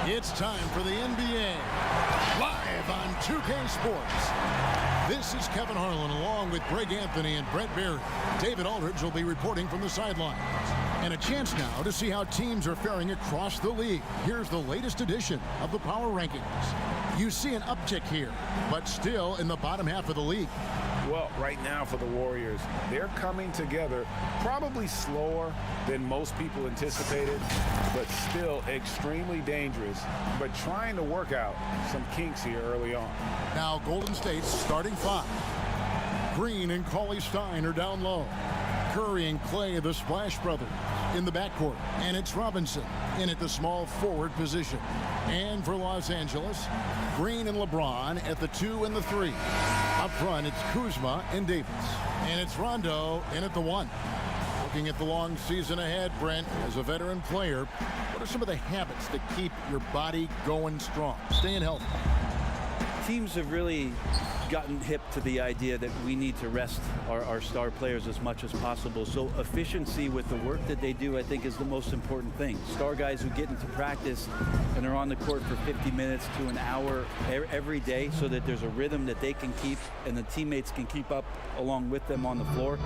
It's time for the NBA, live on 2K Sports. This is Kevin Harlan along with Greg Anthony and Brett Berry. David Aldridge will be reporting from the sidelines. And a chance now to see how teams are faring across the league. Here's the latest edition of the Power Rankings. You see an uptick here, but still in the bottom half of the league. Well, right now for the Warriors, they're coming together probably slower than most people anticipated, but still extremely dangerous, but trying to work out some kinks here early on. Now Golden State's starting five. Green and Cauley-Stein are down low. Curry and Clay, the Splash Brothers, in the backcourt. And it's Robinson in at the small forward position. And for Los Angeles, Green and LeBron at the 2 and the 3. Up front, it's Kuzma and Davis. And it's Rondo in at the 1. Looking at the long season ahead, Brent, as a veteran player, what are some of the habits that keep your body going strong, staying healthy? Teams have really gotten hip to the idea that we need to rest our star players as much as possible. So efficiency with the work that they do, I think, is the most important thing. Star guys who get into practice and are on the court for 50 minutes to an hour every day so that there's a rhythm that they can keep and the teammates can keep up along with them on the floor.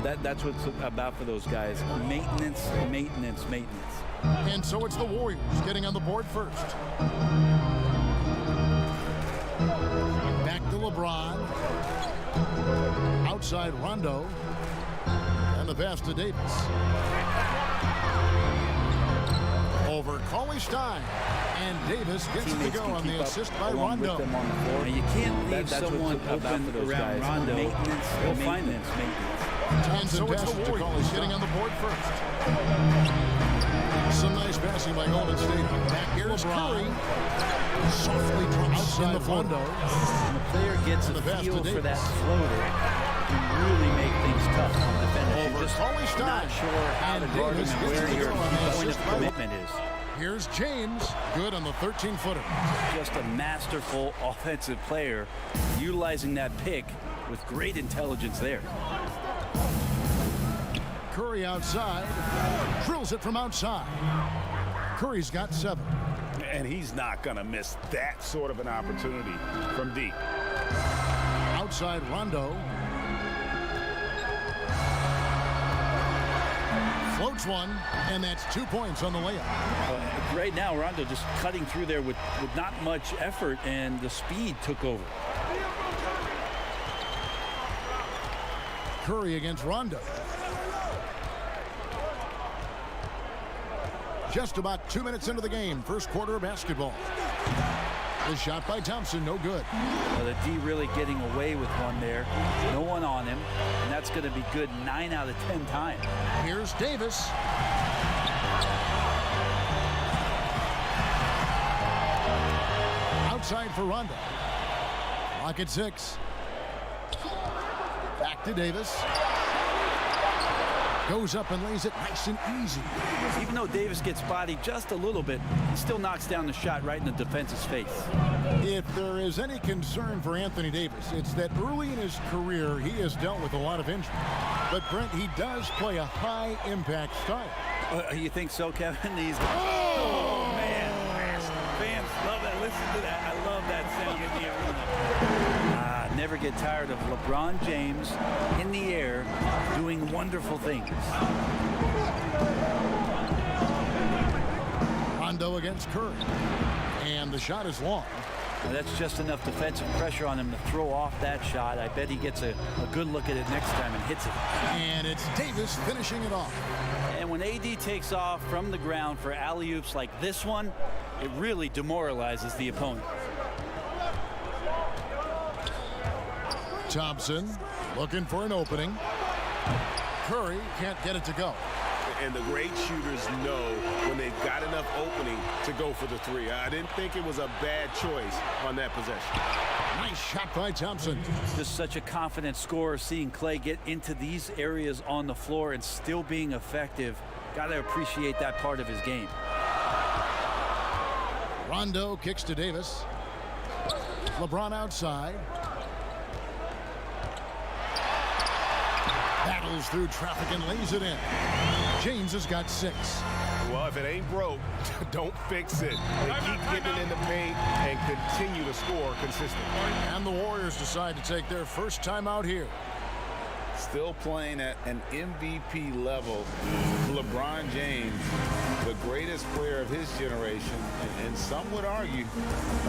That's what it's about for those guys. Maintenance, maintenance, maintenance. And so it's the Warriors getting on the board first. Back to LeBron. Outside Rondo. And the pass to Davis. Over Cauley-Stein. And Davis gets to go on the assist by Rondo. You can't leave someone open around Rondo. Maintenance, we'll find them. And so it's the Warriors getting on the board first. Some nice passing by Golden State. Back here's Curry. Softly drops in the Rondo. When the player gets a feel for that floater, can really make things tough on the defender. You're just not sure how to guard him and where your point of commitment is. Here's James, good on the 13-footer. Just a masterful offensive player, utilizing that pick with great intelligence there. Curry outside, drills it from outside. Curry's got 7. And he's not going to miss that sort of an opportunity from deep. Outside Rondo. Floats one, and that's 2 points on the layup. Right now, Rondo just cutting through there with not much effort, and the speed took over. Curry against Rondo. Just about 2 minutes into the game, first quarter of basketball. The shot by Thompson, no good. Well, the D really getting away with one there. No one on him, and that's going to be good 9 out of 10 times. Here's Davis. Outside for Rondo. Clock at 6. Back to Davis. Goes up and lays it nice and easy. Even though Davis gets bodied just a little bit, he still knocks down the shot right in the defense's face. If there is any concern for Anthony Davis, it's that early in his career, he has dealt with a lot of injury. But, Brent, he does play a high-impact style. You think so, Kevin? He's... Oh, man. Fans love that. Listen to that. I love that sound in the arena. Never get tired of LeBron James in the air doing wonderful things. Rondo against Curry. And the shot is long. Now that's just enough defensive pressure on him to throw off that shot. I bet he gets a good look at it next time and hits it. And it's Davis finishing it off. And when AD takes off from the ground for alley-oops like this one, it really demoralizes the opponent. Thompson looking for an opening. Curry can't get it to go. And the great shooters know when they've got enough opening to go for the three. I didn't think it was a bad choice on that possession. Nice shot by Thompson. Just such a confident scorer, seeing Clay get into these areas on the floor and still being effective. Got to appreciate that part of his game. Rondo kicks to Davis. LeBron outside. Battles through traffic and lays it in. James has got 6. Well, if it ain't broke, don't fix it. They keep getting it in the paint and continue to score consistently. And the Warriors decide to take their first time out here. Still playing at an MVP level. LeBron James, the greatest player of his generation, and some would argue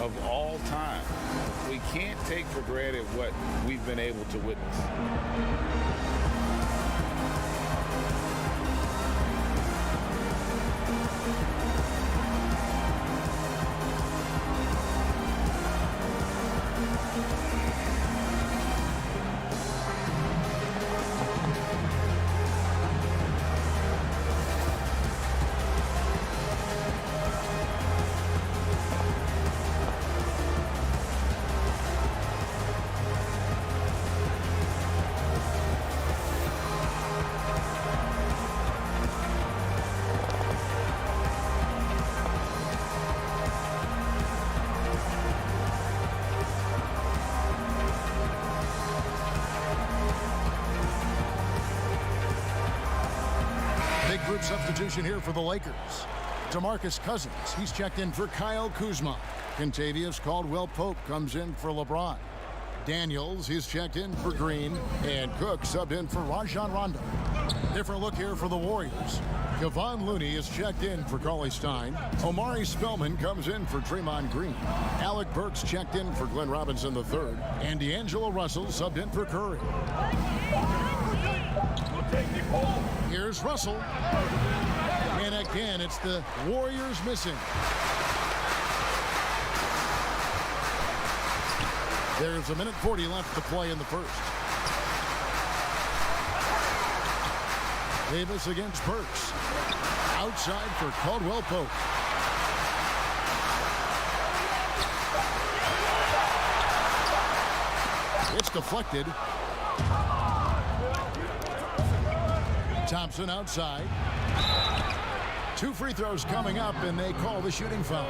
of all time. We can't take for granted what we've been able to witness. Group substitution here for the Lakers. DeMarcus Cousins, he's checked in for Kyle Kuzma. Kentavious Caldwell-Pope comes in for LeBron. Daniels, he's checked in for Green. And Cook subbed in for Rajon Rondo. Different look here for the Warriors. Kevon Looney is checked in for Cauley Stein. Omari Spellman comes in for Draymond Green. Alec Burks checked in for Glenn Robinson III. And D'Angelo Russell subbed in for Curry. Here's Russell. And again, it's the Warriors missing. There's 1:40 left to play in the first. Davis against Burks. Outside for Caldwell-Pope. It's deflected. Thompson outside. 2 free throws coming up, and they call the shooting foul.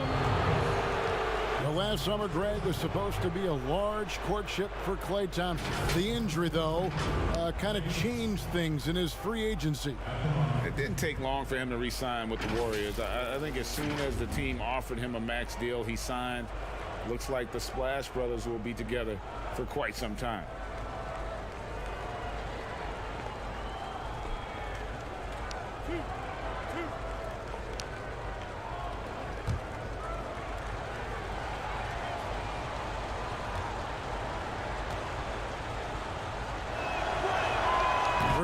The last summer, Greg, was supposed to be a large courtship for Klay Thompson. The injury, though, kind of changed things in his free agency. It didn't take long for him to re-sign with the Warriors. I think as soon as the team offered him a max deal, he signed. Looks like the Splash Brothers will be together for quite some time.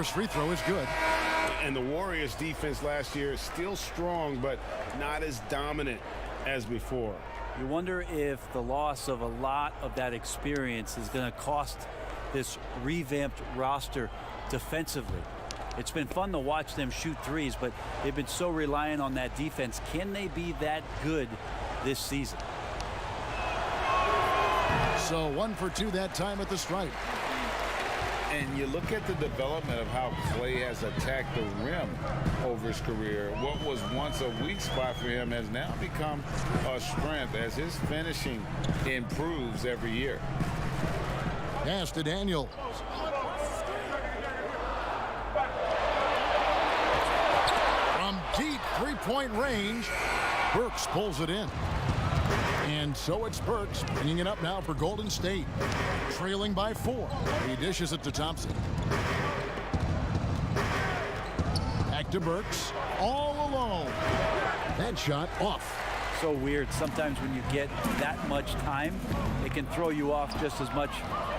First free throw is good. And the Warriors defense last year is still strong, but not as dominant as before. You wonder if the loss of a lot of that experience is going to cost this revamped roster defensively. It's been fun to watch them shoot threes, but they've been so reliant on that defense. Can they be that good this season? So 1 for 2 that time at the stripe. And you look at the development of how Clay has attacked the rim over his career. What was once a weak spot for him has now become a strength as his finishing improves every year. Pass to Daniel. From deep three-point range, Burks pulls it in. And so it's Burks bringing it up now for Golden State. Trailing by 4. He dishes it to Thompson. Back to Burks. All alone. That shot off. So weird. Sometimes when you get that much time, it can throw you off just as much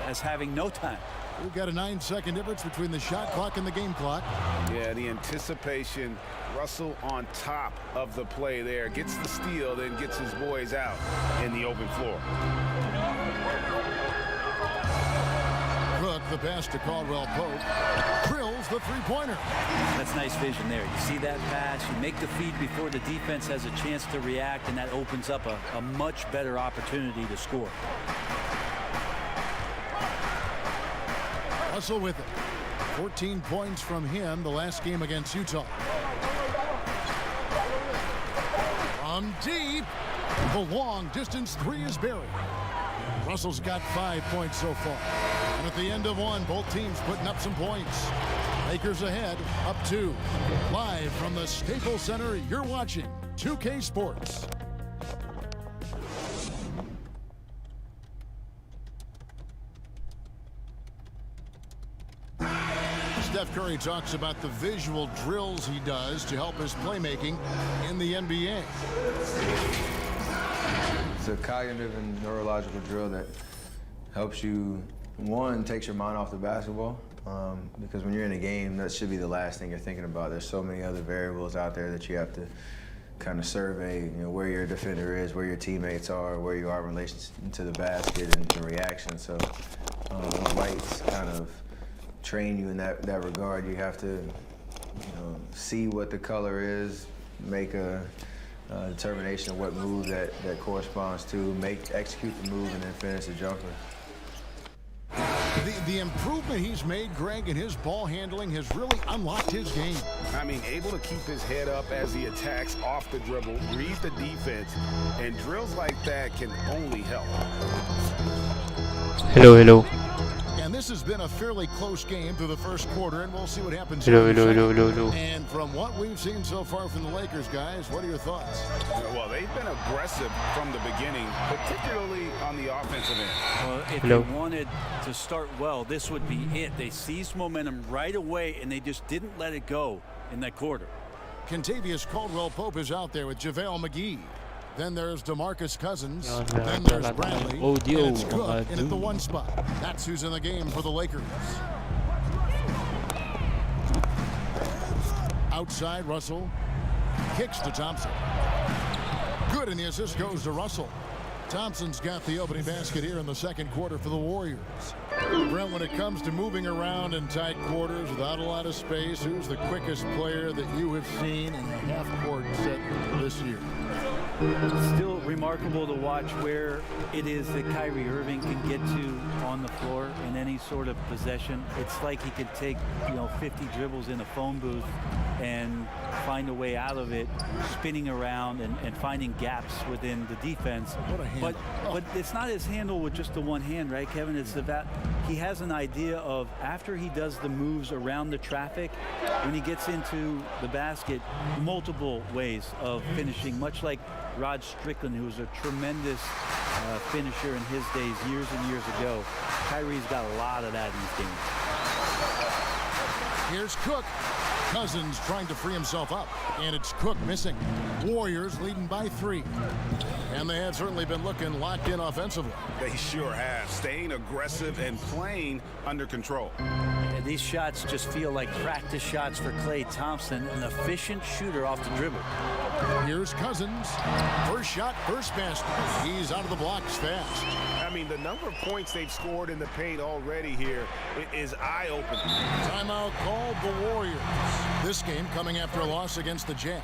as having no time. We've got a 9-second difference between the shot clock and the game clock. Yeah, the anticipation. Russell on top of the play there. Gets the steal, then gets his boys out in the open floor. Cook, the pass to Caldwell Pope. Drills the three-pointer. That's nice vision there. You see that pass, you make the feed before the defense has a chance to react, and that opens up a much better opportunity to score. Russell with it. 14 points from him the last game against Utah. From deep, the long distance three is buried. Russell's got 5 points so far. And at the end of one, both teams putting up some points. Lakers ahead, up 2. Live from the Staples Center, you're watching 2K Sports. Steph Curry talks about the visual drills he does to help his playmaking in the NBA. It's a cognitive and neurological drill that helps you, one, takes your mind off the basketball, because when you're in a game, that should be the last thing you're thinking about. There's so many other variables out there that you have to kind of survey, where your defender is, where your teammates are, where you are in relation to the basket and the reaction. So lights kind of train you in that regard. You have to see what the color is, make a determination of what move that corresponds to, execute the move, and then finish the jumper. The improvement he's made, Greg, in his ball handling has really unlocked his game. I mean, able to keep his head up as he attacks off the dribble, read the defense, and drills like that can only help. Hello. And this has been a fairly close game through the first quarter, and we'll see what happens. Hello. And from what we've seen so far from the Lakers, guys, what are your thoughts? Well, they've been aggressive from the beginning, particularly on the offensive end. Well, if they wanted to start well, this would be it. They seized momentum right away, and they just didn't let it go in that quarter. Contavious Caldwell-Pope is out there with JaVale McGee. Then there's DeMarcus Cousins. Then there's Bradley. And it's Cook in at the 1 spot. That's who's in the game for the Lakers. Outside, Russell. Kicks to Thompson. Good, and the assist goes to Russell. Thompson's got the opening basket here in the second quarter for the Warriors. Brent, when it comes to moving around in tight quarters without a lot of space, who's the quickest player that you have seen in the half-court set this year? Still remarkable to watch where it is that Kyrie Irving can get to on the floor in any sort of possession. It's like he could take 50 dribbles in a phone booth and find a way out of it, spinning around and finding gaps within the defense. What a handle. But it's not his handle with just the one hand, right, Kevin? It's that he has an idea of, after he does the moves around the traffic, when he gets into the basket, multiple ways of finishing, much like Rod Strickland, who was a tremendous finisher in his days years and years ago. Kyrie's got a lot of that in his game. Here's Cook. Cousins trying to free himself up, and it's Cook missing. Warriors leading by 3. And they have certainly been looking locked in offensively. They sure have, staying aggressive and playing under control. And these shots just feel like practice shots for Klay Thompson, an efficient shooter off the dribble. Here's Cousins. First shot, first basket. He's out of the blocks fast. I mean, the number of points they've scored in the paint already here is eye-opening. Timeout called the Warriors. This game coming after a loss against the Jazz.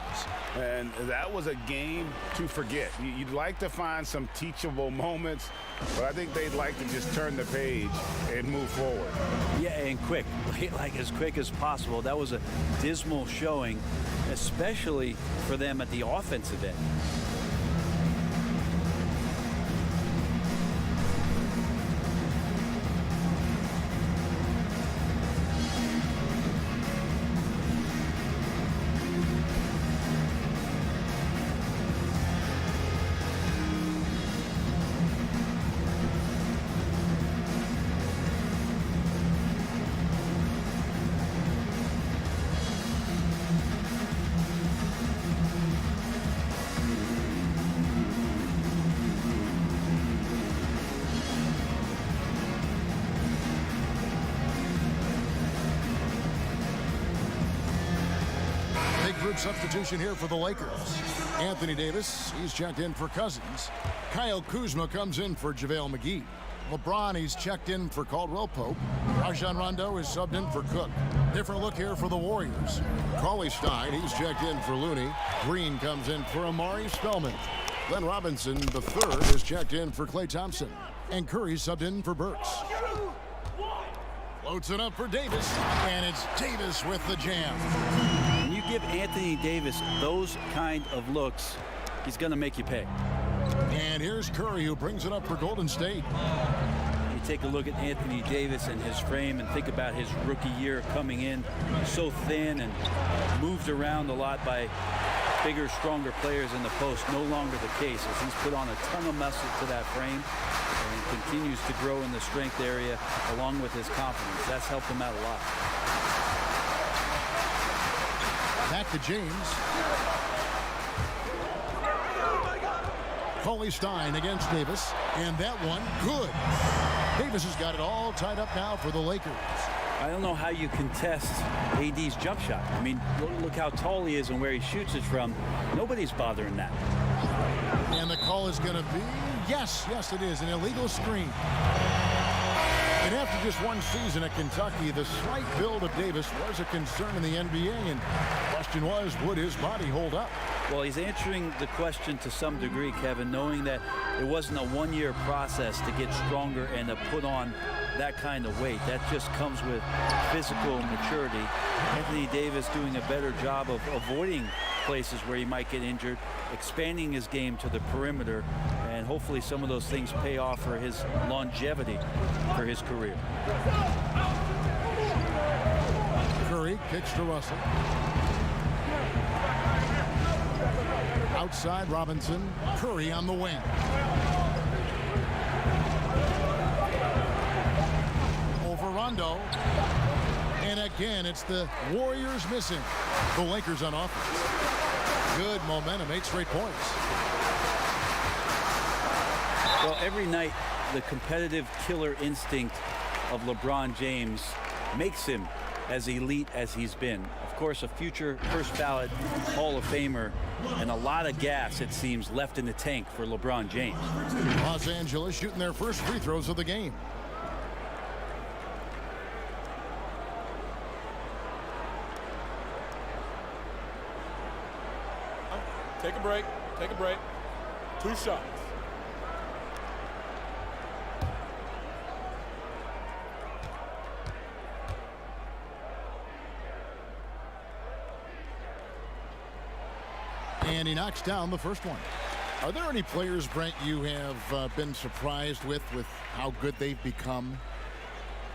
And that was a game to forget. You'd like to find some teachable moments, but I think they'd like to just turn the page and move forward. Yeah, and quick, like as quick as possible. That was a dismal showing, especially for them at the offensive end. Substitution here for the Lakers. Anthony Davis, he's checked in for Cousins. Kyle Kuzma comes in for JaVale McGee. LeBron, he's checked in for Caldwell Pope. Rajon Rondo is subbed in for Cook. Different look here for the Warriors. Cauley Stein, he's checked in for Looney. Green comes in for Amari Spellman. Glenn Robinson, the third, is checked in for Klay Thompson. And Curry subbed in for Burks. Floats it up for Davis, and it's Davis with the jam. When you give Anthony Davis those kind of looks, he's going to make you pay. And here's Curry, who brings it up for Golden State. You take a look at Anthony Davis and his frame and think about his rookie year coming in so thin and moved around a lot by bigger, stronger players in the post. No longer the case, as he's put on a ton of muscle to that frame and continues to grow in the strength area along with his confidence. That's helped him out a lot. Back to James. Cauley Stein against Davis, and that one good. Davis has got it all tied up now for the Lakers. I don't know how you contest AD's jump shot. I mean, look how tall he is and where he shoots it from. Nobody's bothering that. And the call is going to be, yes, it is, an illegal screen. And after just one season at Kentucky, the slight build of Davis was a concern in the NBA, and the question was, would his body hold up? Well, he's answering the question to some degree, Kevin, knowing that it wasn't a one-year process to get stronger and to put on that kind of weight. That just comes with physical maturity. Anthony Davis doing a better job of avoiding places where he might get injured, expanding his game to the perimeter, and hopefully some of those things pay off for his longevity for his career. Curry kicks to Russell. Outside Robinson, Curry on the wing. Over Rondo. And again, it's the Warriors missing. The Lakers on offense. Good momentum, 8 straight points. Well, every night, the competitive killer instinct of LeBron James makes him as elite as he's been. Of course, a future first ballot Hall of Famer, and a lot of gas, it seems, left in the tank for LeBron James. Los Angeles shooting their first free throws of the game. Take a break. Take a break. 2 shots. And he knocks down the first one. Are there any players, Brent, you have been surprised with how good they've become?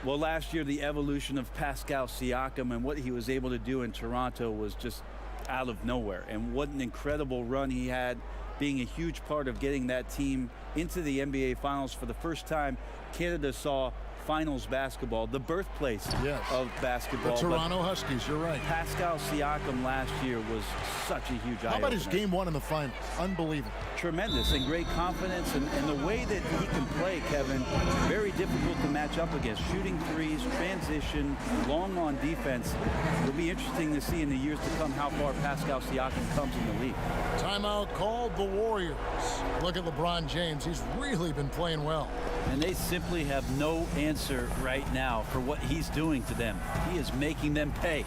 Well, last year, the evolution of Pascal Siakam and what he was able to do in Toronto was just out of nowhere. And what an incredible run he had, being a huge part of getting that team into the NBA Finals for the first time. Canada saw finals basketball, the birthplace Yes. of basketball. The Toronto Huskies, you're right. Pascal Siakam last year was such a huge How about his eye-opener. game one in the finals? Unbelievable. Tremendous and great confidence, and the way that he can play, Kevin, very difficult to match up against. Shooting threes, transition, long on defense. It'll be interesting to see in the years to come how far Pascal Siakam comes in the league. Timeout called the Warriors. Look at LeBron James. He's really been playing well. And they simply have no answer right now for what he's doing to them. He is making them pay.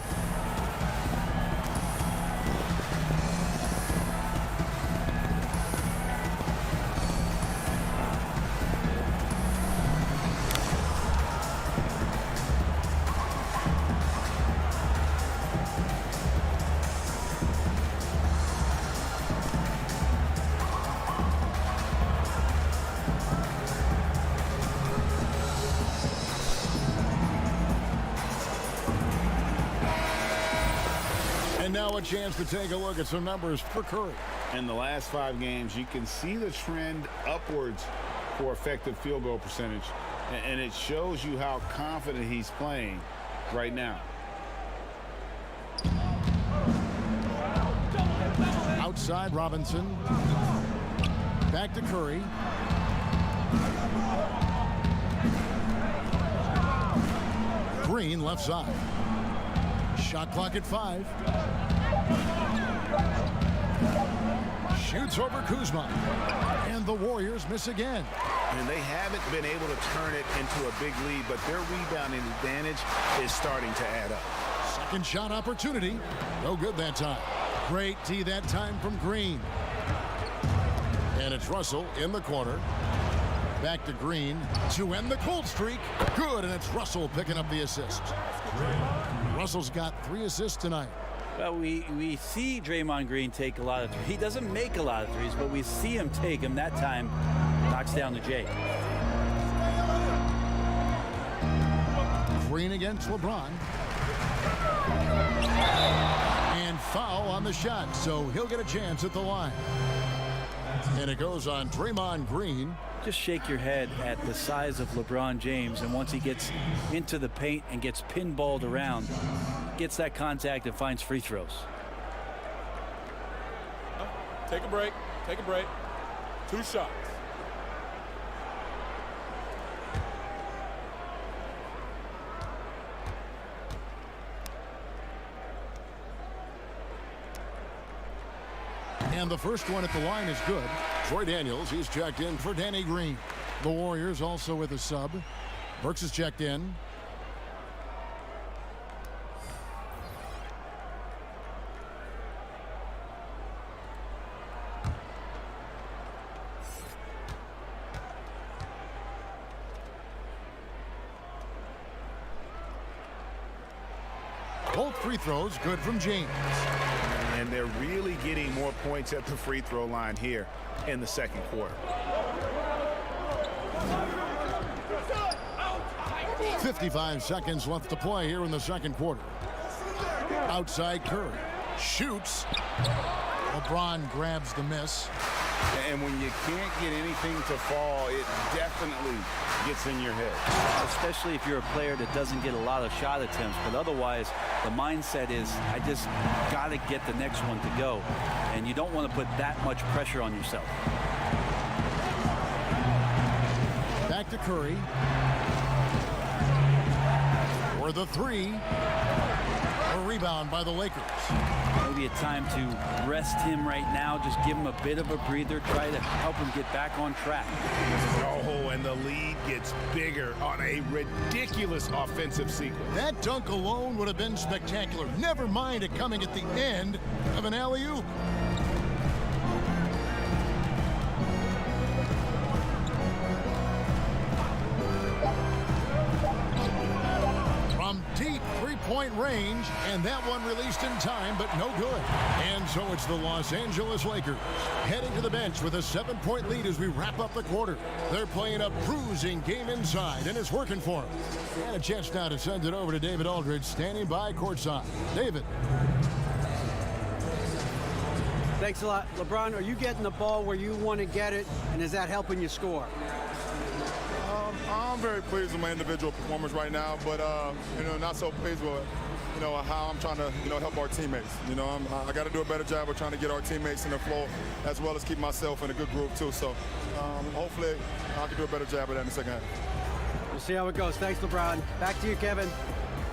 And now a chance to take a look at some numbers for Curry. In the last 5 games, you can see the trend upwards for effective field goal percentage, and it shows you how confident he's playing right now. Outside Robinson. Back to Curry. Green left side. Shot clock at 5. Shoots over Kuzma. And the Warriors miss again. And they haven't been able to turn it into a big lead, but their rebounding advantage is starting to add up. Second shot opportunity. No good that time. Great D that time from Green. And it's Russell in the corner. Back to Green to end the cold streak. Good, and it's Russell picking up the assist. Russell's got 3 assists tonight. Well, we see Draymond Green take a lot of threes. He doesn't make a lot of threes, but we see him take them. That time, knocks down the J. Green against LeBron. And foul on the shot, so he'll get a chance at the line. And it goes on Draymond Green. Just shake your head at the size of LeBron James, and once he gets into the paint and gets pinballed around, gets that contact and finds free throws. Take a break. Take a break. 2 shots. And the first one at the line is good. Troy Daniels, he's checked in for Danny Green. The Warriors also with a sub. Burks is checked in. Both free throws good from James. And they're really getting more points at the free throw line here in the second quarter. 55 seconds left to play here in the second quarter. Outside Curry. Shoots. LeBron grabs the miss. And when you can't get anything to fall, it definitely gets in your head. Especially if you're a player that doesn't get a lot of shot attempts, but otherwise the mindset is I just got to get the next one to go, and you don't want to put that much pressure on yourself. Back to Curry. For the 3. A rebound by the Lakers. Maybe a time to rest him right now, just give him a bit of a breather, try to help him get back on track. Oh, and the lead gets bigger on a ridiculous offensive sequence. That dunk alone would have been spectacular. Never mind it coming at the end of an alley-oop. From deep three-point range, and that one released in time, but no good. And so it's the Los Angeles Lakers heading to the bench with a 7-point lead as we wrap up the quarter. They're playing a bruising game inside, and it's working for them. And a chance now to send it over to David Aldridge, standing by courtside. David. Thanks a lot. LeBron, are you getting the ball where you want to get it, and is that helping you score? I'm very pleased with my individual performance right now, but not so pleased with how I'm trying to help our teammates. I got to do a better job of trying to get our teammates in the flow, as well as keep myself in a good groove too. So hopefully I can do a better job of that in the second half. We'll see how it goes. Thanks, LeBron. Back to you, Kevin.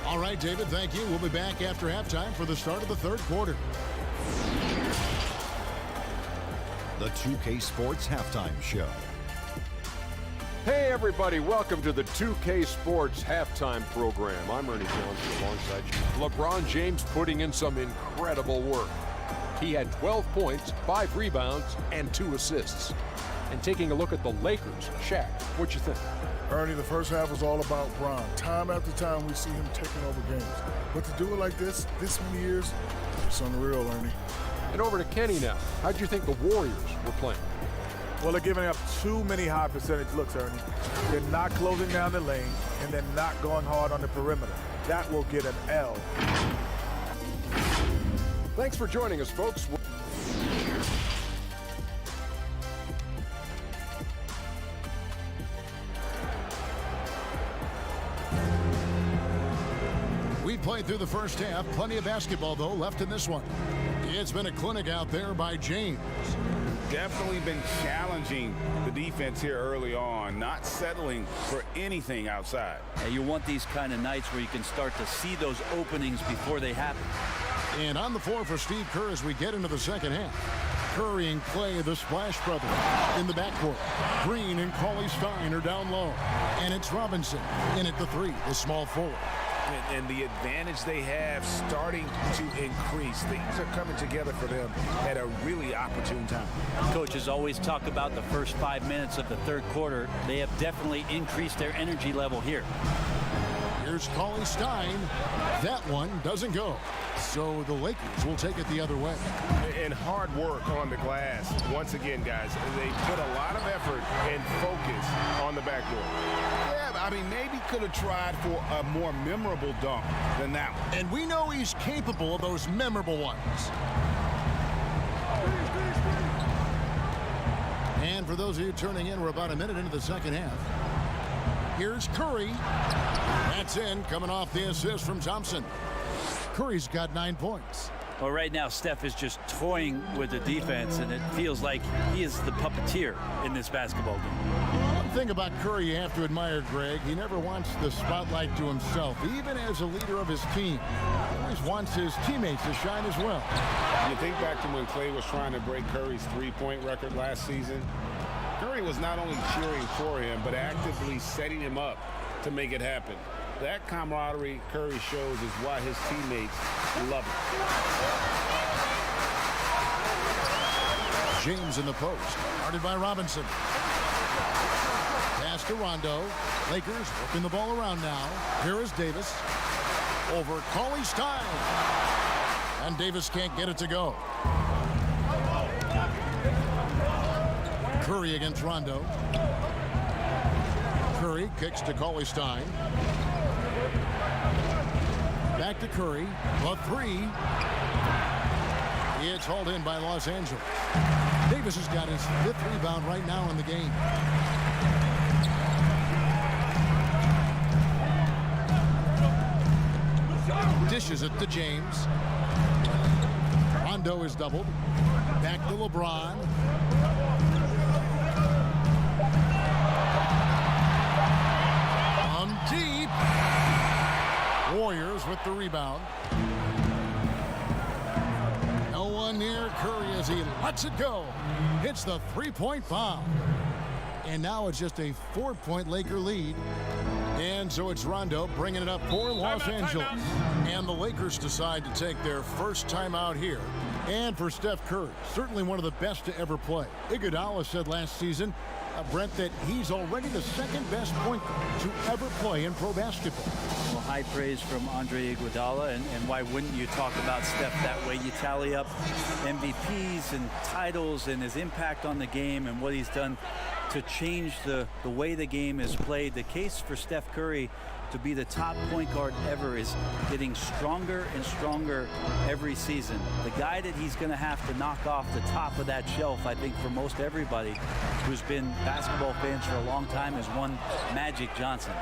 All right, David, thank you. We'll be back after halftime for the start of the third quarter. The 2K Sports Halftime Show. Hey everybody, welcome to the 2K Sports Halftime Program. I'm Ernie Johnson alongside LeBron James putting in some incredible work. He had 12 points, 5 rebounds, and 2 assists. And taking a look at the Lakers, Shaq, what you think? Ernie, the first half was all about Bron. Time after time, we see him taking over games. But to do it like this many years, it's unreal, Ernie. And over to Kenny now. How'd you think the Warriors were playing? Well, they're giving up too many high percentage looks, Ernie. They're not closing down the lane, and they're not going hard on the perimeter. That will get an L. Thanks for joining us, folks. We played through the first half. Plenty of basketball, though, left in this one. It's been a clinic out there by James. Definitely been challenging the defense here early on, not settling for anything outside. Yeah, you want these kind of nights where you can start to see those openings before they happen. And on the floor for Steve Kerr as we get into the second half. Curry and Clay, the Splash Brothers, in the backcourt. Green and Cauley Stein are down low. And it's Robinson in at the 3, the small forward. And the advantage they have starting to increase. Things are coming together for them at a really opportune time. Coaches always talk about the first 5 minutes of the third quarter. They have definitely increased their energy level here. Here's Cauley Stein. That one doesn't go. So the Lakers will take it the other way. And hard work on the glass. Once again, guys, they put a lot of effort and focus on the backdoor. Yeah, I mean, maybe could have tried for a more memorable dunk than that one. And we know he's capable of those memorable ones. And for those of you turning in, we're about a minute into the second half. Here's Curry. That's in, coming off the assist from Thompson. Curry's got 9 points. Well, right now, Steph is just toying with the defense, and it feels like he is the puppeteer in this basketball game. One thing about Curry you have to admire, Greg, he never wants the spotlight to himself, even as a leader of his team. He always wants his teammates to shine as well. You think back to when Clay was trying to break Curry's three-point record last season. Curry was not only cheering for him, but actively setting him up to make it happen. That camaraderie Curry shows is why his teammates love him. James in the post, guarded by Robinson. Pass to Rondo. Lakers working the ball around now. Here is Davis. Over Cauley Stein. And Davis can't get it to go. Curry against Rondo. Curry kicks to Cauley Stein. Back to Curry. A 3. It's hauled in by Los Angeles. Davis has got his 5th rebound right now in the game. Dishes it to James. Rondo is doubled. Back to LeBron. Deep. Warriors with the rebound. No one near Curry as he lets it go. Hits the 3-point bomb. And now it's just a 4-point Laker lead. And so it's Rondo bringing it up for Los Angeles. And the Lakers decide to take their first timeout here. And for Steph Curry, certainly one of the best to ever play. Iguodala said last season, Brent, that he's already the second best point guard to ever play in pro basketball. Well, high praise from Andre Iguodala, and why wouldn't you talk about Steph that way? You tally up MVPs and titles and his impact on the game and what he's done to change the way the game is played. The case for Steph Curry to be the top point guard ever is getting stronger and stronger every season. The guy that he's going to have to knock off the top of that shelf, I think, for most everybody who's been basketball fans for a long time, is one Magic Johnson.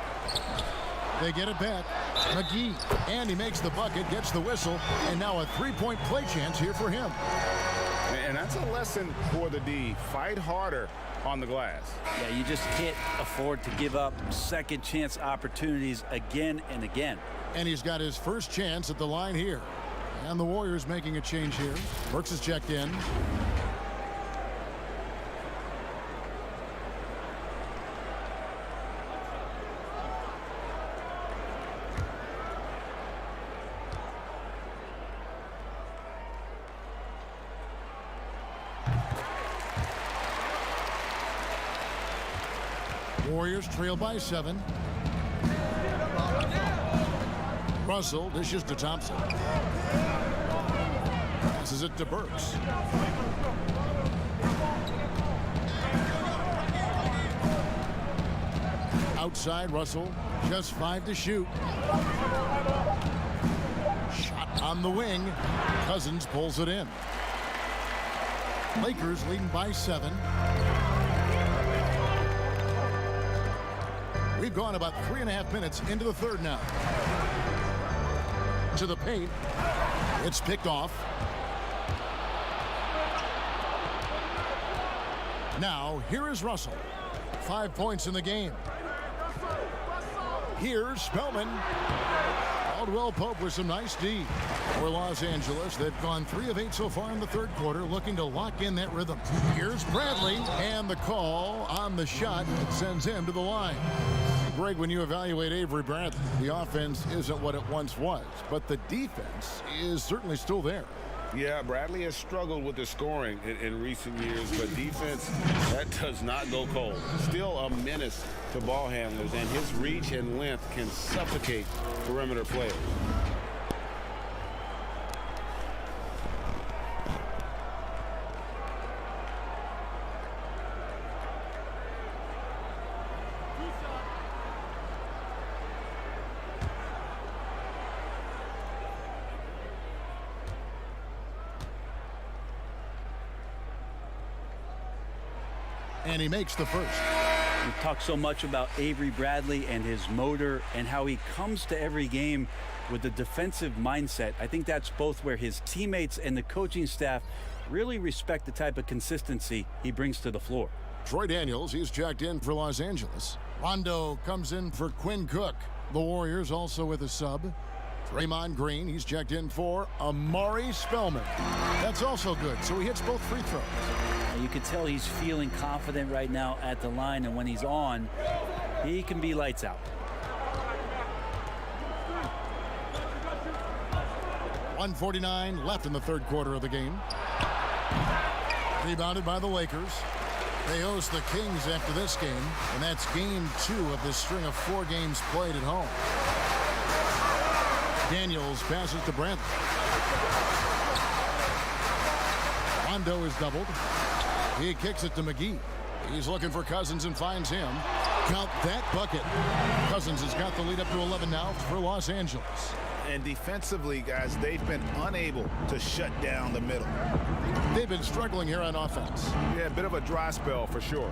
They get it back. McGee, and he makes the bucket, gets the whistle, and now a three-point play chance here for him. And that's a lesson for the D. Fight harder on the glass. Yeah, you just can't afford to give up second chance opportunities again and again. And he's got his first chance at the line here. And the Warriors making a change here. Burks is checked in. Warriors trail by 7. Russell dishes to Thompson. Passes it to Burks. Outside, Russell, just 5 to shoot. Shot on the wing. Cousins pulls it in. Lakers leading by 7. We've gone about 3.5 minutes into the third now. To the paint. It's picked off. Now, here is Russell. 5 points in the game. Here's Spellman. Caldwell Pope with some nice D. For Los Angeles, they've gone 3 of 8 so far in the third quarter, looking to lock in that rhythm. Here's Bradley, and the call on the shot that sends him to the line. Greg, when you evaluate Avery Bradley, the offense isn't what it once was, but the defense is certainly still there. Yeah, Bradley has struggled with the scoring in recent years, but defense, that does not go cold. Still a menace to ball handlers, and his reach and length can suffocate perimeter players. And he makes the first. We talk so much about Avery Bradley and his motor and how he comes to every game with a defensive mindset. I think that's both where his teammates and the coaching staff really respect the type of consistency he brings to the floor. Troy Daniels, he's checked in for Los Angeles. Rondo comes in for Quinn Cook. The Warriors also with a sub. Draymond Green, he's checked in for Amari Spellman. That's also good, so he hits both free throws. You can tell he's feeling confident right now at the line, and when he's on, he can be lights out. 1:49 left in the third quarter of the game. Rebounded by the Lakers. They host the Kings after this game, and that's game 2 of this string of 4 games played at home. Daniels passes to Bradley. Rondo is doubled. He kicks it to McGee. He's looking for Cousins and finds him. Count that bucket. Cousins has got the lead up to 11 now for Los Angeles. And defensively, guys, they've been unable to shut down the middle. They've been struggling here on offense. Yeah, a bit of a dry spell for sure.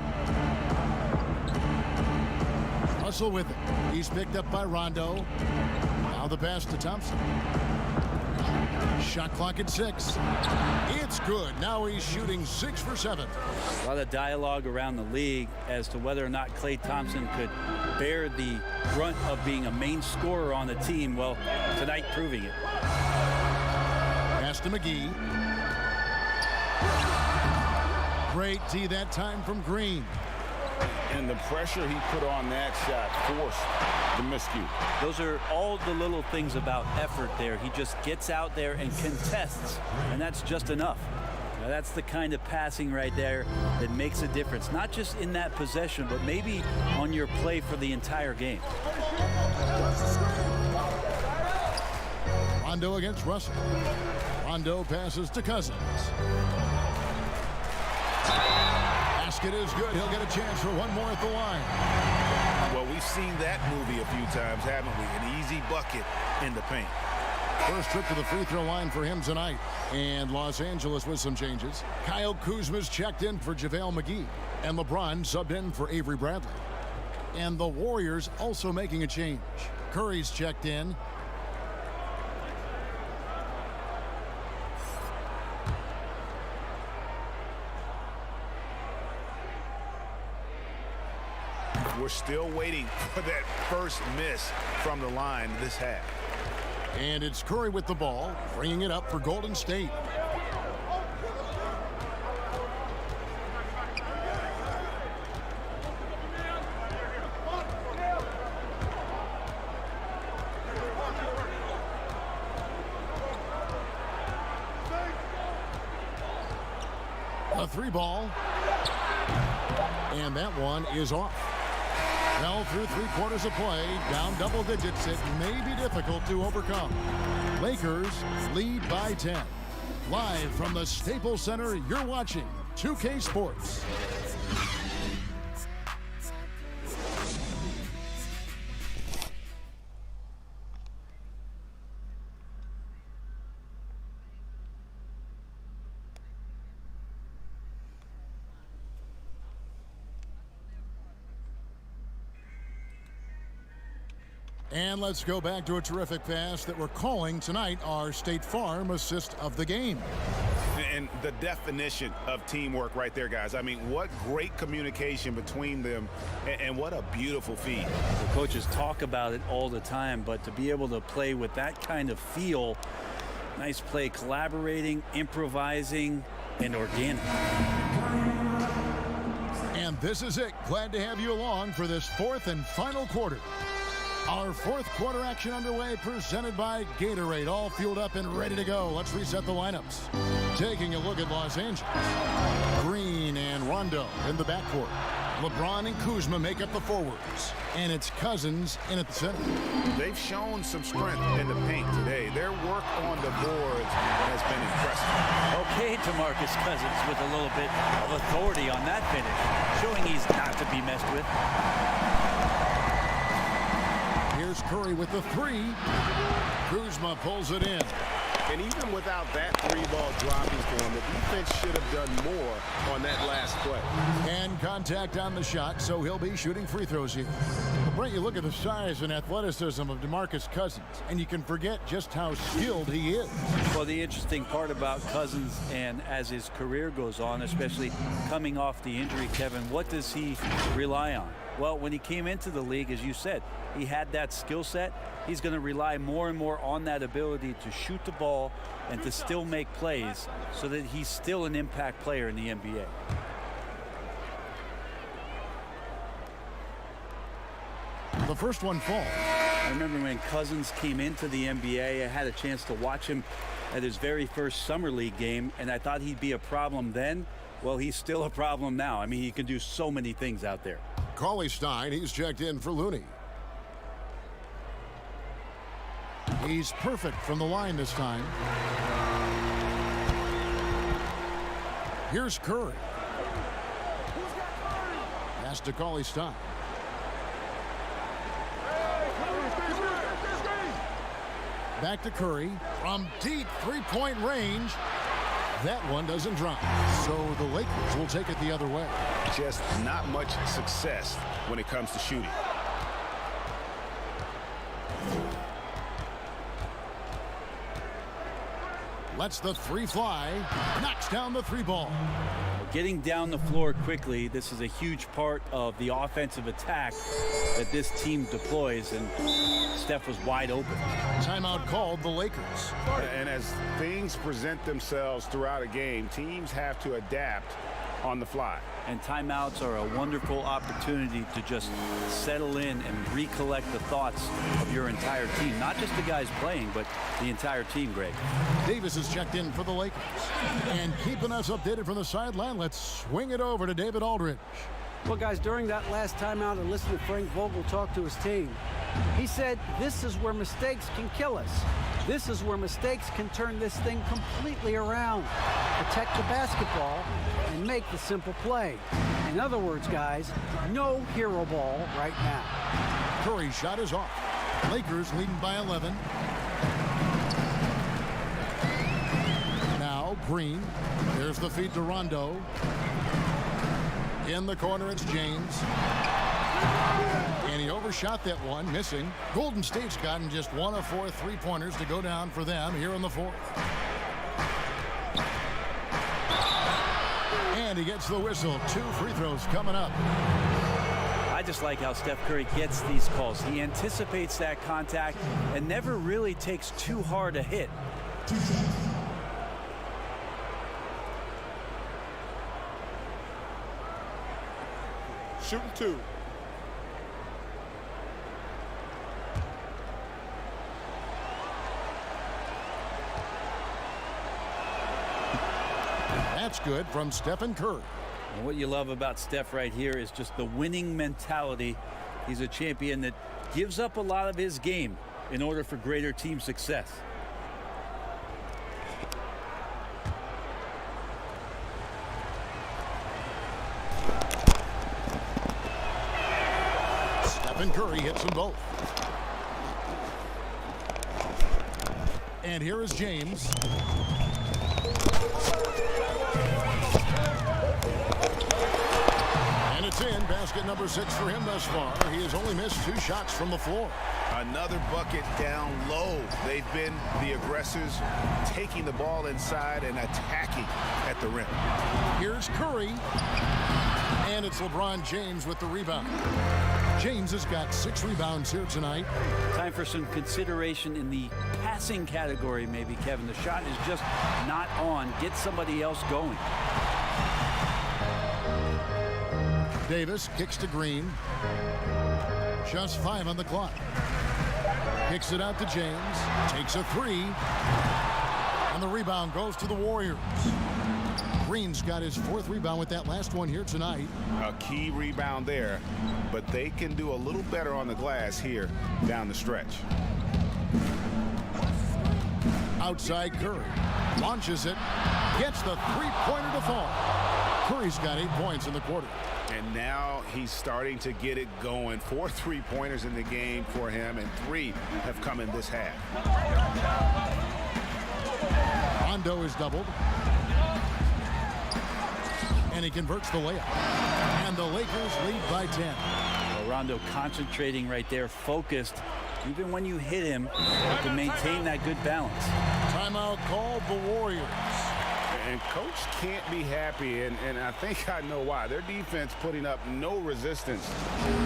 Russell with it. He's picked up by Rondo. Now the pass to Thompson. Shot clock at 6. It's good. Now he's shooting 6 for 7. A lot of dialogue around the league as to whether or not Klay Thompson could bear the brunt of being a main scorer on the team. Well, tonight proving it. Pass to McGee. Great D that time from Green. And the pressure he put on that shot forced the miscue. Those are all the little things about effort there. He just gets out there and contests, and that's just enough. Now, that's the kind of passing right there that makes a difference, not just in that possession, but maybe on your play for the entire game. Rondo against Russell. Rondo passes to Cousins. Pass basket is good. He'll get a chance for one more at the line. Well, we've seen that movie a few times, haven't we? An easy bucket in the paint. First trip to the free throw line for him tonight. And Los Angeles with some changes. Kyle Kuzma's checked in for JaVale McGee. And LeBron subbed in for Avery Bradley. And the Warriors also making a change. Curry's checked in. We're still waiting for that first miss from the line this half. And it's Curry with the ball, bringing it up for Golden State. A three ball. And that one is off. Well, through 3/4 of play, down double digits, it may be difficult to overcome. Lakers lead by 10. Live from the Staples Center, you're watching 2K Sports. And let's go back to a terrific pass that we're calling tonight our State Farm assist of the game. And the definition of teamwork right there, guys. I mean, what great communication between them, and what a beautiful feed. The coaches talk about it all the time, but to be able to play with that kind of feel, nice play, collaborating, improvising, and organic. And this is it. Glad to have you along for this fourth and final quarter. Our fourth quarter action underway, presented by Gatorade. All fueled up and ready to go. Let's reset the lineups. Taking a look at Los Angeles. Green and Rondo in the backcourt. LeBron and Kuzma make up the forwards. And it's Cousins in at the center. They've shown some strength in the paint today. Their work on the boards has been impressive. Okay, DeMarcus Cousins with a little bit of authority on that finish, showing he's not to be messed with. Here's Curry with the three. Kuzma pulls it in. And even without that three-ball dropping for him, the defense should have done more on that last play. And contact on the shot, so he'll be shooting free throws here. Well, Brent, you look at the size and athleticism of DeMarcus Cousins, and you can forget just how skilled he is. Well, the interesting part about Cousins, and as his career goes on, especially coming off the injury, Kevin, what does he rely on? Well, when he came into the league, as you said, he had that skill set. He's going to rely more and more on that ability to shoot the ball and to still make plays so that he's still an impact player in the NBA. The first one falls. I remember when Cousins came into the NBA, I had a chance to watch him at his very first summer league game, and I thought he'd be a problem then. Well, he's still a problem now. I mean, he can do so many things out there. Cauley-Stein, he's checked in for Looney. He's perfect from the line this time. Here's Curry. Pass to Cauley-Stein. Back to Curry from deep three-point range. That one doesn't drop. So the Lakers will take it the other way. Just not much success when it comes to shooting. Lets the three fly. Knocks down the three ball. Getting down the floor quickly, this is a huge part of the offensive attack that this team deploys, and Steph was wide open. Timeout called the Lakers. And as things present themselves throughout a game, teams have to adapt on the fly. And timeouts are a wonderful opportunity to just settle in and recollect the thoughts of your entire team. Not just the guys playing, but the entire team, Greg. Davis is checked in for the Lakers. And keeping us updated from the sideline, let's swing it over to David Aldridge. Well, guys, during that last timeout, I listened to Frank Vogel talk to his team. He said, this is where mistakes can kill us. This is where mistakes can turn this thing completely around. Protect the basketball and and make the simple play. In other words, guys, no hero ball right now. Curry's shot is off. Lakers leading by 11. Now Green. There's the feed to Rondo. In the corner, it's James. And he overshot that one, missing. Golden State's gotten just 1 of 4 3-pointers to go down for them here in the fourth. And he gets the whistle. 2 free throws coming up. I just like how Steph Curry gets these calls. He anticipates that contact and never really takes too hard a hit. Shooting 2. That's good from Stephen Curry. And what you love about Steph right here is just the winning mentality. He's a champion that gives up a lot of his game in order for greater team success. Stephen Curry hits them both. And here is James. And it's in. Basket number 6 for him thus far. He has only missed 2 shots from the floor. Another bucket down low. They've been the aggressors, taking the ball inside and attacking at the rim. Here's Curry. And it's LeBron James with the rebound. James has got 6 rebounds here tonight. Time for some consideration in the passing category, maybe, Kevin. The shot is just not on. Get somebody else going. Davis kicks to Green. Just 5 on the clock. Kicks it out to James. Takes a 3. And the rebound goes to the Warriors. Green's got his 4th rebound with that last one here tonight. A key rebound there, but they can do a little better on the glass here down the stretch. Outside Curry. Launches it. Gets the 3-pointer to fall. Curry's got 8 points in the quarter. And now he's starting to get it going. 4 3-pointers in the game for him, and 3 have come in this half. Rondo is doubled. And he converts the layup. And the Lakers lead by 10. Well, Rondo concentrating right there, focused, even when you hit him, to maintain that good balance. Timeout called the Warriors. And coach can't be happy, and I think I know why. Their defense putting up no resistance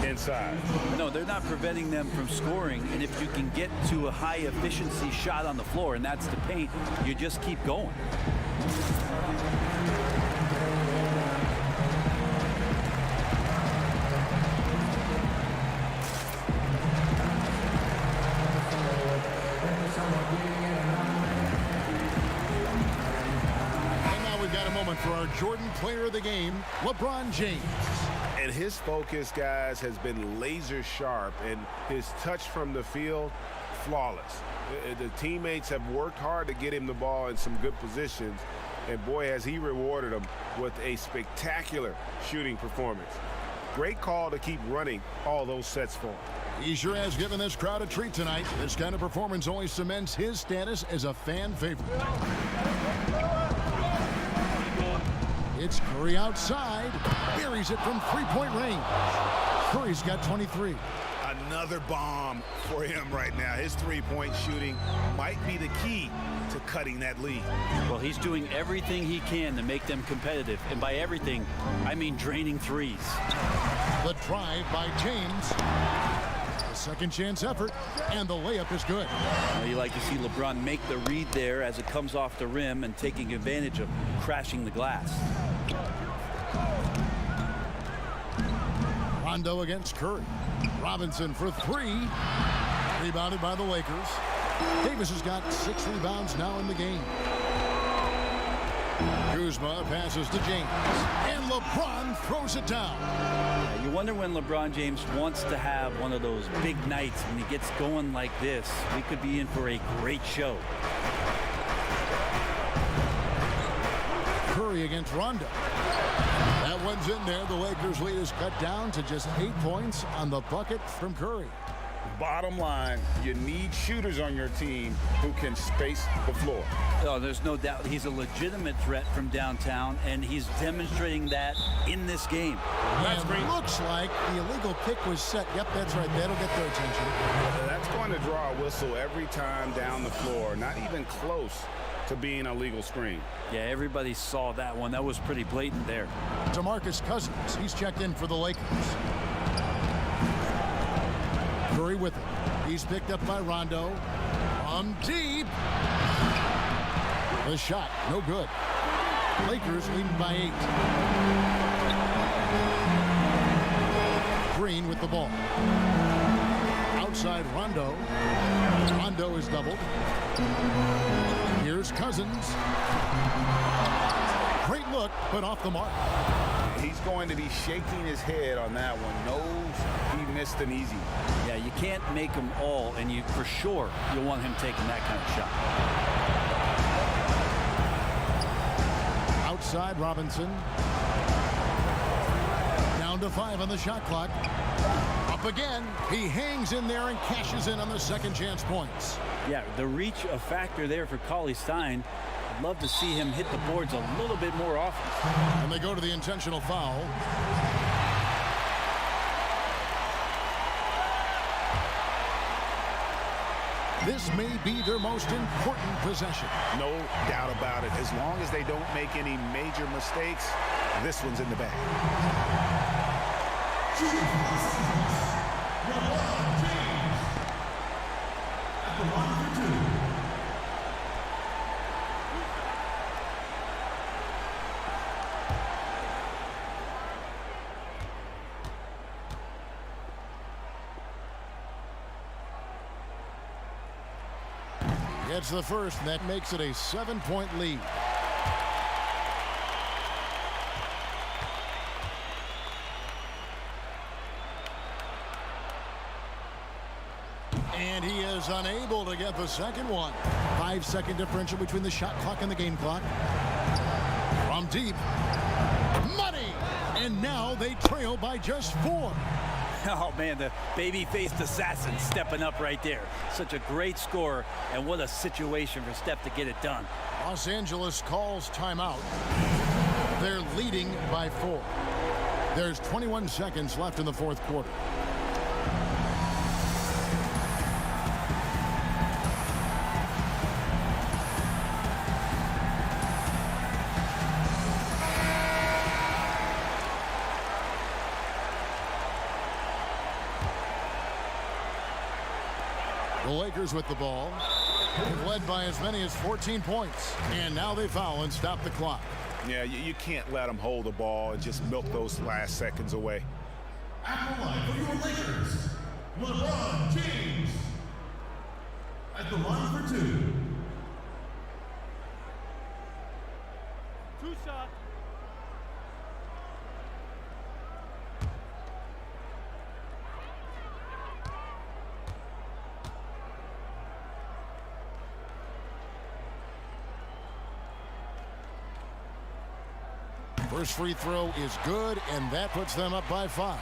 inside. No, they're not preventing them from scoring, and if you can get to a high efficiency shot on the floor, and that's the paint, you just keep going. For our Jordan player of the game, LeBron James. And his focus, guys, has been laser sharp, and his touch from the field, flawless. The teammates have worked hard to get him the ball in some good positions, and boy, has he rewarded them with a spectacular shooting performance. Great call to keep running all those sets for him. He sure has given this crowd a treat tonight. This kind of performance only cements his status as a fan favorite. It's Curry outside. Buries it from 3-point range. Curry's got 23. Another bomb for him right now. His 3-point shooting might be the key to cutting that lead. Well, he's doing everything he can to make them competitive. And by everything, I mean draining threes. The drive by James. A second chance effort. And the layup is good. Well, you like to see LeBron make the read there as it comes off the rim and taking advantage of crashing the glass. Rondo against Curry. Robinson for 3. Rebounded by the Lakers. Davis has got 6 rebounds now in the game. Kuzma passes to James. And LeBron throws it down. You wonder when LeBron James wants to have one of those big nights when he gets going like this. We could be in for a great show. Curry against Rondo. one's in there. The Lakers' lead is cut down to just 8 points on the bucket from Curry. Bottom line, you need shooters on your team who can space the floor. Oh, there's no doubt he's a legitimate threat from downtown, and he's demonstrating that in this game. That's great. Looks like the illegal pick was set. Yep, that's right. That'll get their attention. That's going to draw a whistle every time down the floor. Not even close to being a legal screen. Yeah, everybody saw that one. That was pretty blatant there. DeMarcus Cousins, he's checked in for the Lakers. Curry with it. He's picked up by Rondo. From deep. The shot, no good. Lakers leading by 8. Green with the ball. Outside Rondo. Rondo is doubled. Here's Cousins. Great look, but off the mark. He's going to be shaking his head on that one. Knows he missed an easy. Yeah, you can't make them all, and you for sure you'll want him taking that kind of shot. Outside Robinson. Down to 5 on the shot clock. Up again. He hangs in there and cashes in on the second chance points. Yeah, the reach a factor there for Cauley-Stein. I'd love to see him hit the boards a little bit more often. And they go to the intentional foul. This may be their most important possession. No doubt about it. As long as they don't make any major mistakes, this one's in the bag. Gets the first, and that makes it a 7-point lead. And he is unable to get the second one. 5-second differential between the shot clock and the game clock. From deep. Money! And now they trail by just 4. Oh, man, the baby-faced assassin stepping up right there. Such a great score, and what a situation for Steph to get it done. Los Angeles calls timeout. They're leading by 4. There's 21 seconds left in the fourth quarter. The Lakers with the ball. They've led by as many as 14 points. And now they foul and stop the clock. Yeah, you can't let them hold the ball and just milk those last seconds away. At the line for your Lakers, LeBron James. At the line for 2. 2 shots. First free throw is good, and that puts them up by 5.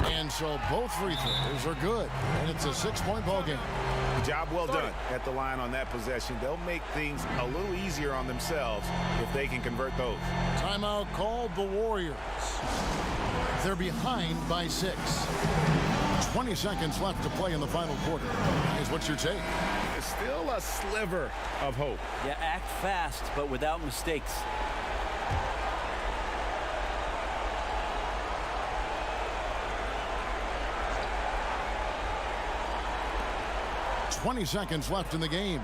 And so both free throws are good, and it's a 6-point ball game. Job well done at the line on that possession. They'll make things a little easier on themselves if they can convert those. Timeout called the Warriors. They're behind by 6. 20 seconds left to play in the final quarter. Is what's your take? There's still a sliver of hope. Yeah, act fast, but without mistakes. .20 seconds left in the game.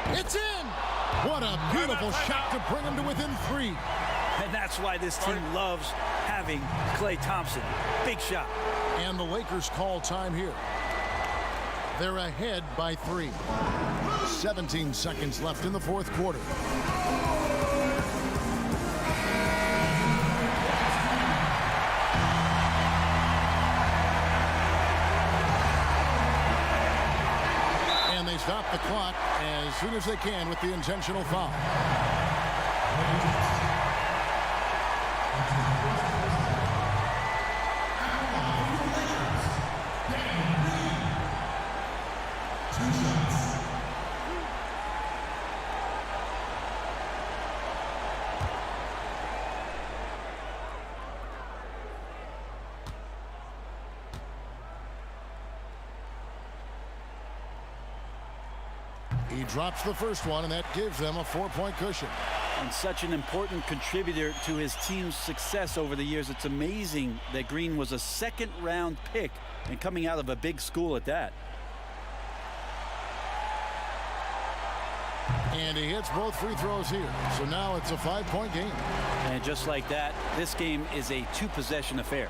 It's in! What a beautiful shot to bring them to within 3. And that's why this team loves having Klay Thompson. Big shot. And the Lakers call time here. They're ahead by 3. 17 seconds left in the fourth quarter. stop the clock as soon as they can with the intentional foul. He drops the first one, and that gives them a 4-point cushion. And such an important contributor to his team's success over the years. It's amazing that Green was a second-round pick and coming out of a big school at that. And he hits both free throws here. So now it's a 5-point game. And just like that, this game is a 2-possession affair.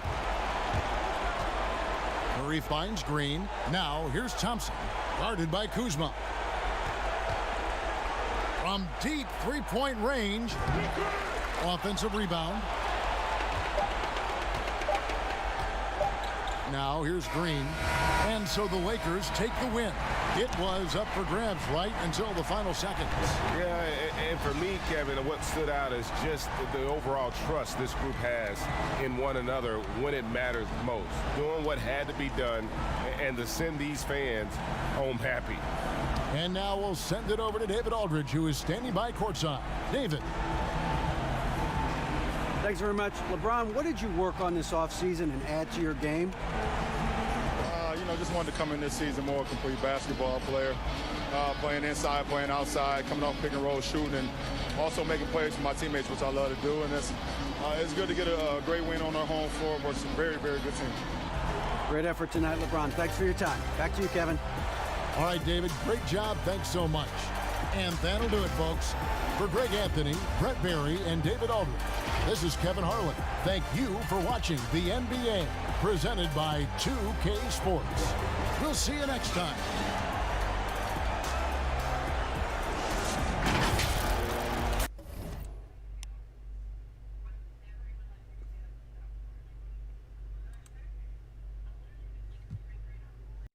Murray finds Green. Now here's Thompson, guarded by Kuzma. From deep three-point range, offensive rebound. Now here's Green. And so the Lakers take the win. It was up for grabs right until the final seconds. Yeah, and for me, Kevin, what stood out is just the overall trust this group has in one another when it matters most. Doing what had to be done and to send these fans home happy. And now we'll send it over to David Aldridge, who is standing by courtside. David. Thanks very much. LeBron, what did you work on this offseason and add to your game? Just wanted to come in this season more complete basketball player. Playing inside, playing outside, coming off pick and roll, shooting, and also making plays for my teammates, which I love to do. And it's good to get a great win on our home floor versus a very, very good team. Great effort tonight, LeBron. Thanks for your time. Back to you, Kevin. All right, David, great job. Thanks so much. And that'll do it, folks. For Greg Anthony, Brett Barry, and David Aldridge, this is Kevin Harlan. Thank you for watching the NBA, presented by 2K Sports. We'll see you next time.